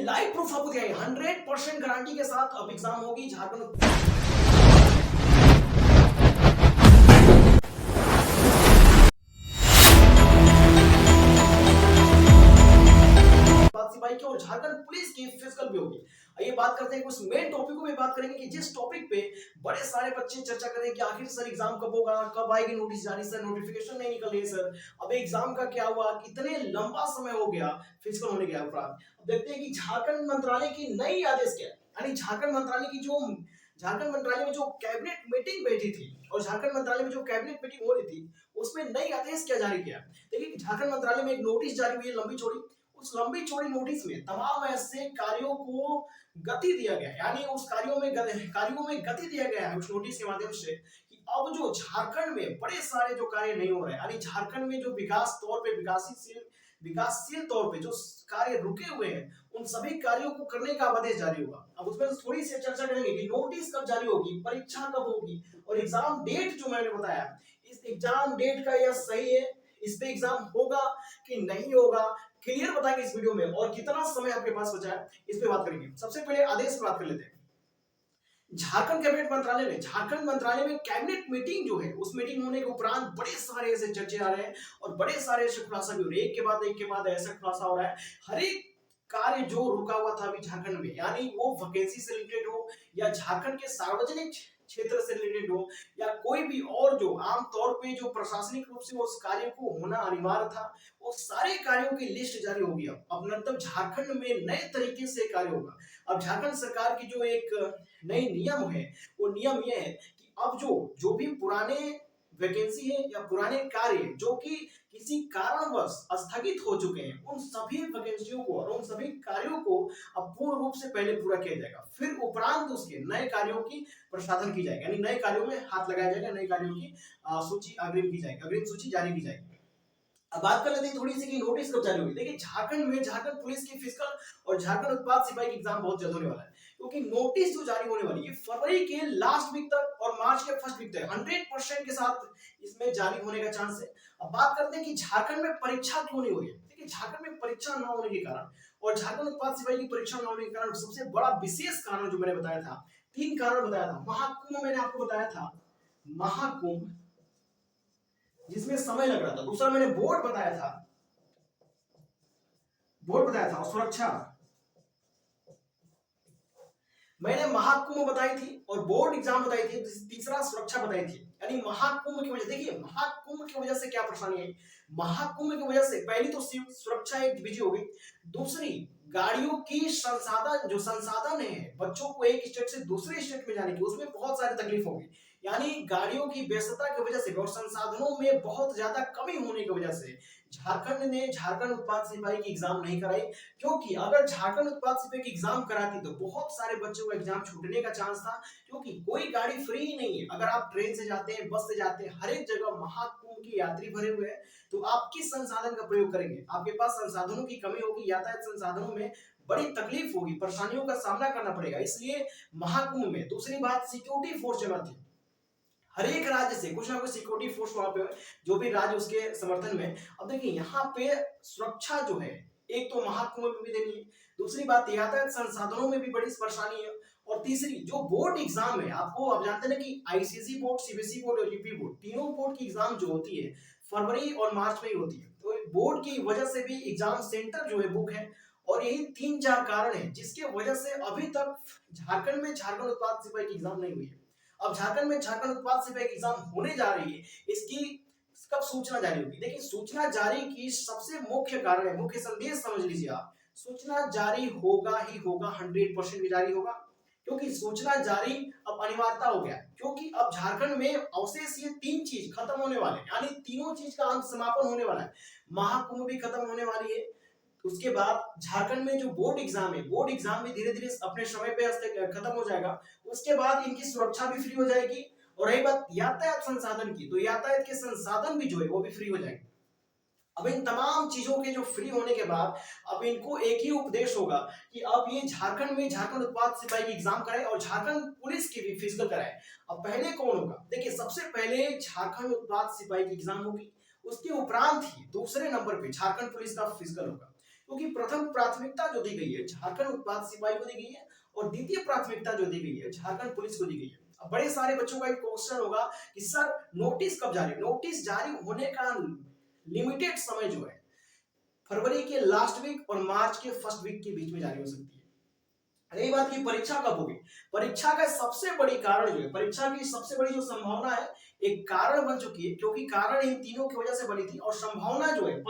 Live proof आपको दिया 100% guarantee के साथ अब एग्जाम होगी झारखंड सिपाही की और झारखंड पुलिस की फिजिकल भी होगी। ये बात करते हैं उस मेन टॉपिक को भी बात करेंगे कि जिस टॉपिक पे बड़े सारे बच्चे चर्चा करें कि आखिर सर एग्जाम कब होगा, कब आएगी नोटिस जारी, सर नोटिफिकेशन नहीं निकल रही सर, अब एग्जाम का क्या हुआ, कितने लंबा समय हो गया फिजिकल होने के उपरांत। अब देखते हैं कि झारखंड मंत्रालय की नई आदेश क्या है, यानी झारखंड मंत्रालय में जो कैबिनेट मीटिंग बैठी थी और झारखंड मंत्रालय में जो कैबिनेट मीटिंग हो रही थी उसमें नई आदेश क्या जारी किया। देखिए झारखंड मंत्रालय में एक नोटिस जारी हुई है लंबी चौड़ी, उस लंबी चौड़ी नोटिस में तमाम ऐसे कार्यों को गति दिया गया, यानी उस कार्यों में गति दिया गया है उस नोटिस के माध्यम से कि अब जो झारखंड में बड़े सारे जो कार्य नहीं हो रहे हैं, यानी झारखंड में जो विकासशील तौर पे जो कार्य रुके हुए हैं उन सभी कार्यों को करने का आदेश जारी होगा। अब उसमें थोड़ी सी चर्चा करेंगे कि नोटिस कब जारी होगी, परीक्षा कब होगी और एग्जाम डेट जो मैंने बताया इस एग्जाम डेट का यह सही है, इस पे एग्जाम होगा कि नहीं होगा, क्लियर बताएंगे इस वीडियो में और कितना समय आपके पास बचा है इस पे बात करेंगे। सबसे पहले आदेश पे बात कर लेते हैं। झारखंड मंत्रालय में कैबिनेट मीटिंग जो है उस मीटिंग होने के उपरांत बड़े सारे ऐसे चर्चे आ रहे हैं और बड़े सारे ऐसे खुलासा भी हो रहे हैं, एक के बाद ऐसा खुलासा हो रहा है। हर एक कार्य जो रुका हुआ था अभी झारखंड में, यानी वो वैकेंसी से रिलेटेड हो या झारखंड के सार्वजनिक क्षेत्र से रिलेटेड हो या कोई भी और जो आम तौर पे जो प्रशासनिक रूप से उस कार्य को होना अनिवार्य था, वो सारे कार्यों की लिस्ट जारी होगी। अब मतलब झारखंड में नए तरीके से कार्य होगा। अब झारखंड सरकार की जो एक नई नियम है वो नियम ये है कि अब जो भी पुराने वैकेंसी है या पुराने कार्य जो कि किसी कारणवश स्थगित हो चुके हैं उन सभी वैकेंसियों को और उन सभी कार्यों को अब पूर्ण रूप से पहले पूरा किया जाएगा, फिर उपरांत उसके नए कार्यों की प्रसाधन की जाएगी, यानी नए कार्यों में हाथ लगाया जाएगा, नए कार्यों की सूची अग्रिम सूची जारी की जाएगी। अब बात कर लेते हैं थोड़ी सी कि नोटिस कब जारी होगी। देखिए झारखंड पुलिस की फिजिकल और झारखंड उत्पाद सिपाही की एग्जाम बहुत जल्द होने वाला है, क्योंकि नोटिस जो जारी होने वाली है फरवरी के लास्ट वीक तक और मार्च के फर्स्ट वीक तक 100% के साथ इसमें जारी होने का चांस है। अब बात करते हैं कि झारखंड में परीक्षा क्यों नहीं हो रही है। देखिए झारखंड में परीक्षा न होने के कारण और झारखंड उत्पाद सिपाही की परीक्षा न होने के कारण सबसे बड़ा विशेष कारण जो मैंने बताया था, 3 कारण बताया था। महाकुंभ मैंने आपको बताया था, महाकुंभ जिसमें समय लग रहा था, दूसरा मैंने बोर्ड बताया था सुरक्षा, मैंने महाकुंभ बताई थी और बोर्ड एग्जाम बताई थी, तीसरा सुरक्षा बताई थी। यानी महाकुंभ की वजह, देखिए महाकुंभ की वजह से क्या परेशानी है। महाकुंभ की वजह से पहली तो सुरक्षा एक बिजी हो गई, दूसरी गाड़ियों की संसाधन है बच्चों को एक स्टेट से दूसरे स्टेट में जाने की, उसमें बहुत सारी तकलीफ होगी। यानी गाड़ियों की व्यस्तता की वजह से और संसाधनों में बहुत ज्यादा कमी होने की वजह से झारखंड ने झारखंड उत्पाद सिपाही की एग्जाम नहीं कराई, क्योंकि अगर झारखंड उत्पाद सिपाही की एग्जाम कराती तो बहुत सारे बच्चों का एग्जाम छूटने का चांस था, क्योंकि कोई गाड़ी फ्री ही नहीं है। अगर आप ट्रेन से जाते हैं, बस से जाते हैं, हर एक जगह महाकुंभ की यात्री भरे हुए हैं, तो आप किस संसाधन का प्रयोग करेंगे। आपके पास संसाधनों की कमी होगी, यातायात संसाधनों में बड़ी तकलीफ होगी, परेशानियों का सामना करना पड़ेगा, इसलिए महाकुंभ में। दूसरी बात सिक्योरिटी फोर्स जमा थी, हर एक राज्य से कुछ ना कुछ सिक्योरिटी फोर्स वहां पे जो भी राज्य उसके समर्थन में। अब देखिए यहाँ पे सुरक्षा जो है एक तो महाकुंभ में भी देनी है, दूसरी बात यातायात संसाधनों में भी बड़ी परेशानी है, और तीसरी जो बोर्ड एग्जाम है, आपको आप जानते हैं ना कि आईसीएसई बोर्ड, सीबीएसई बोर्ड और यूपी बोर्ड, तीनों बोर्ड की एग्जाम जो होती है फरवरी और मार्च में ही होती है। तो बोर्ड की वजह से भी एग्जाम सेंटर जो है बुक है, और यही 3-4 कारण है जिसके वजह से अभी तक झारखंड में झारखंड उत्पाद सिपाही की एग्जाम नहीं हुई है। अब झारखंड में झारखंड उत्पाद सिपाही की एग्जाम होने जा रही है, इसकी कब सूचना जारी होगी। देखिए सूचना जारी की सबसे मुख्य कारण है, मुख्य संदेश समझ लीजिए आप, सूचना जारी होगा ही होगा, 100% भी जारी होगा, क्योंकि सूचना जारी अब अनिवार्यता हो गया, क्योंकि अब झारखंड में अवशेष ये 3 चीज खत्म होने वाले, यानी तीनों चीज का अंत समापन होने वाला है। महाकुंभ भी खत्म होने वाली है, उसके बाद झारखंड में जो बोर्ड एग्जाम है, बोर्ड एग्जाम भी धीरे धीरे अपने समय पे खत्म हो जाएगा, उसके बाद इनकी सुरक्षा भी फ्री हो जाएगी। और रही बात यातायात संसाधन की, तो यातायात के संसाधन भी जो है वो भी फ्री हो जाएंगे। अब इन तमाम चीजों के जो फ्री होने के बाद अब इनको एक ही उपदेश होगा कि अब ये झारखंड में झारखंड उत्पाद सिपाही की एग्जाम कराए और झारखंड पुलिस की भी फिजिकल कराए। अब पहले कौन होगा, देखिए सबसे पहले झारखंड उत्पाद सिपाही की एग्जाम होगी, उसके उपरांत ही दूसरे नंबर पे झारखंड पुलिस का फिजिकल होगा, क्योंकि प्रथम प्राथमिकता जो दी गई है झारखंड उत्पाद सिपाही को दी गई है और द्वितीय प्राथमिकता जो दी गई है झारखंड पुलिस को दी गई है। अब बड़े सारे बच्चों का एक क्वेश्चन होगा कि सर नोटिस कब जारी, नोटिस जारी होने का लिमिटेड समय जो है फरवरी के लास्ट वीक और मार्च के फर्स्ट वीक के बीच में जारी हो सकती है। रही बात की परीक्षा कब होगी, परीक्षा का सबसे बड़ी कारण जो है, परीक्षा की सबसे बड़ी जो संभावना है एक कारण बन चुकी है, क्योंकि कारण इन तीनों की वजह से बनी थी और संभावना जो है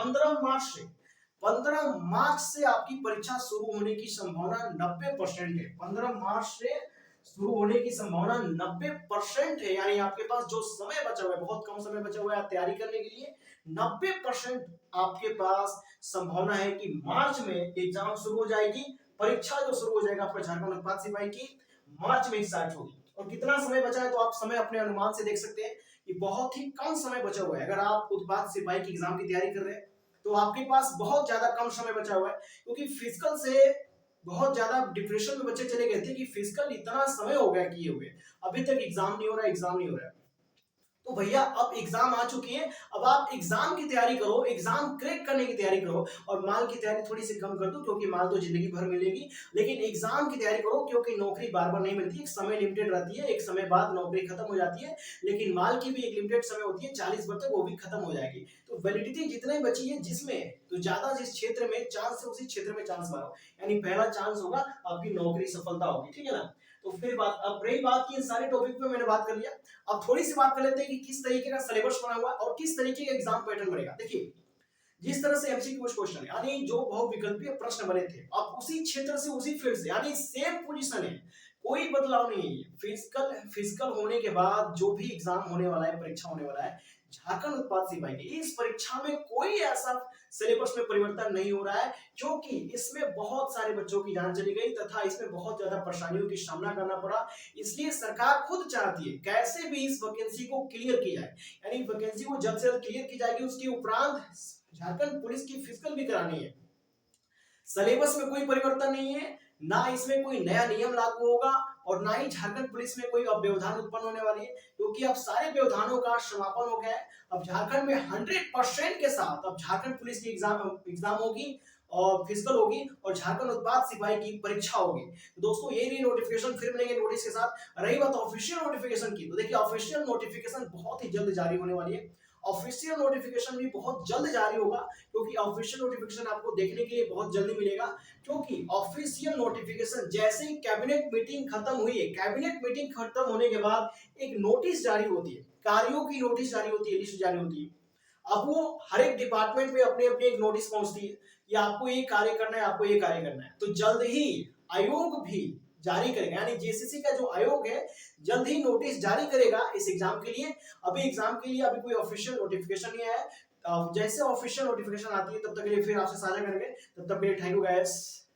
15 मार्च से आपकी परीक्षा शुरू होने की संभावना 90% है। 15 मार्च से शुरू होने की संभावना 90% है, यानी आपके पास जो समय बचा हुआ है, बहुत कम समय बचा हुआ है तैयारी करने के लिए। 90% आपके पास संभावना है कि मार्च में एग्जाम शुरू हो जाएगी, परीक्षा जो शुरू हो जाएगा आपका झारखंड उत्पाद सिपाही की मार्च में स्टार्ट होगी। और कितना समय बचा है तो आप समय अपने अनुमान से देख सकते हैं कि बहुत ही कम समय बचा हुआ है। अगर आप उत्पाद सिपाही की एग्जाम की तैयारी कर रहे हैं तो आपके पास बहुत ज्यादा कम समय बचा हुआ है, क्योंकि फिजिकल से बहुत ज्यादा डिप्रेशन में बच्चे चले गए थे कि फिजिकल इतना समय हो गया किए हुए, अभी तक एग्जाम नहीं हो रहा, एग्जाम नहीं हो रहा है। तो भैया अब एग्जाम आ चुकी है, अब आप एग्जाम की तैयारी करो, एग्जाम क्रैक करने की तैयारी करो। और माल की तैयारी थोड़ी सी कम कर दो, क्योंकि माल तो जिंदगी भर मिलेगी, लेकिन एग्जाम की तैयारी करो, क्योंकि नौकरी बार बार नहीं मिलती, एक समय लिमिटेड रहती है, एक समय बाद नौकरी खत्म हो जाती है। लेकिन माल की भी एक लिमिटेड समय होती है 40 वर्ष तक, वो भी खत्म हो जाएगी। तो वैलिडिटी जितनी बची है जिसमें, तो ज्यादा जिस क्षेत्र में चांस है उसी क्षेत्र में चांस मारो, यानी पहला चांस होगा आपकी नौकरी सफलता होगी, ठीक है ना। तो फिर बात, अब रही बात की सारे टॉपिक पे मैंने बात कर लिया, अब थोड़ी सी बात कर लेते हैं कि किस तरीके का सिलेबस बना हुआ है और किस तरीके का एग्जाम पैटर्न बनेगा। देखिए जिस तरह से एमसीक्यू क्वेश्चन है, यानी जो बहुविकल्पीय प्रश्न बने थे, अब उसी क्षेत्र से उसी फील्ड से, यानी सेम पोजीशन है, कोई बदलाव नहीं है। फिजिकल होने के बाद जो भी एग्जाम होने वाला है, परीक्षा होने वाला है झारखंड उत्पाद सिपाही की, इस परीक्षा में कोई ऐसा सिलेबस में परिवर्तन नहीं हो रहा है, क्योंकि इसमें बहुत सारे बच्चों की जान चली गई तथा इसमें बहुत ज्यादा परेशानियों की सामना करना पड़ा। इसलिए सरकार खुद चाहती है कैसे भी इस वैकेंसी को क्लियर की जाए, यानी वैकेंसी को जल्द से जल्द क्लियर की जाएगी। उसके उपरांत झारखंड पुलिस की फिजिकल भी करानी है। सिलेबस में कोई परिवर्तन नहीं है, ना इसमें कोई नया नियम लागू होगा और ना ही झारखंड पुलिस में कोई अब व्यवधान उत्पन्न होने वाली है, क्योंकि अब सारे व्यवधानों का समापन हो गया है। अब झारखंड में 100% के साथ अब झारखंड पुलिस की एग्जाम होगी और फिजिकल होगी और झारखंड उत्पाद सिपाही की परीक्षा होगी। तो दोस्तों ये भी नोटिफिकेशन फिर मिलेंगे नोटिस के साथ। रही बात ऑफिशियल नोटिफिकेशन की, तो देखिए ऑफिशियल नोटिफिकेशन बहुत ही जल्द जारी होने वाली है। ऑफिशियल नोटिफिकेशन भी बहुत जल्द जारी होगा, क्योंकि ऑफिशियल नोटिफिकेशन आपको देखने के लिए बहुत जल्दी मिलेगा, क्योंकि ऑफिशियल नोटिफिकेशन जैसे ही कैबिनेट मीटिंग खत्म हुई है, कैबिनेट मीटिंग खत्म होने के बाद एक नोटिस जारी होती है, कार्यों की नोटिस जारी होती है, लिस्ट जारी होती है। अब वो हर एक डिपार्टमेंट में अपने अपने एक नोटिस पहुंचती है कि आपको ये कार्य करना है, आपको ये कार्य करना है। तो जल्द ही आयोग भी जारी करेगा, यानी जेसीसी का जो आयोग है जल्द ही नोटिस जारी करेगा इस एग्जाम के लिए। अभी एग्जाम के लिए अभी कोई ऑफिशियल नोटिफिकेशन नहीं आया है, जैसे ऑफिशियल नोटिफिकेशन आती है तब तक के लिए फिर आपसे साझा करेंगे। तब तक के लिए थैंक यू गाइस।